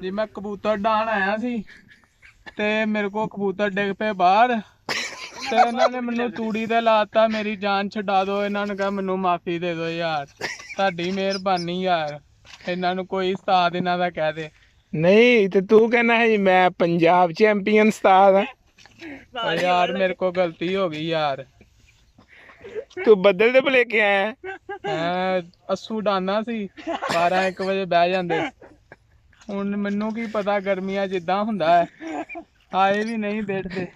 ਜੀ ਮੈਂ ਕਬੂਤਰ ਡਾਣ ਆਇਆ ਸੀ ਤੇ ਮੇਰੇ ਕੋ ਕਬੂਤਰ ਡਿੱਗ ਪਏ ਬਾਹਰ ਤੇ ਇਹਨਾਂ ਨੇ ਮੈਨੂੰ ਤੂੜੀ ਤੇ ਲਾਤਾ। ਮੇਰੀ ਜਾਨ ਛਡਾ ਦਿਓ। ਇਹਨਾਂ ਨੂੰ ਕਹਾ ਮੈਨੂੰ ਮਾਫੀ ਦੇ ਦਿਓ ਯਾਰ, ਤੁਹਾਡੀ ਮਿਹਰਬਾਨੀ ਯਾਰ। ਇਹਨਾਂ ਨੂੰ ਕੋਈ ਉਸਤਾਦ ਇਹਨਾਂ ਦਾ ਕਹਿ ਦੇ। ਨਹੀਂ ਤੇ ਤੂੰ ਕਹਿਣਾ ਹੈ ਜੀ ਮੈਂ ਪੰਜਾਬ ਚੈਂਪੀਅਨ ਉਸਤਾਦ ਹਾਂ। ਯਾਰ ਮੇਰੇ ਕੋ ਗਲਤੀ ਹੋ ਗਈ ਯਾਰ। ਤੂੰ ਬੱਦਲ ਦੇ ਭੁਲੇਖੇ ਆਇਆ। ਮੈਂ ਅੱਸੂ ਡਾਨਾ ਸੀ 12-1 ਵਜੇ ਬਹਿ ਜਾਂਦੇ। ਹੁਣ ਮੈਨੂੰ ਕੀ ਪਤਾ ਗਰਮੀਆਂ ਜਿੱਦਾਂ ਹੁੰਦਾ ਹੈ ਆਏ ਵੀ ਨਹੀਂ ਬੈਠਦੇ।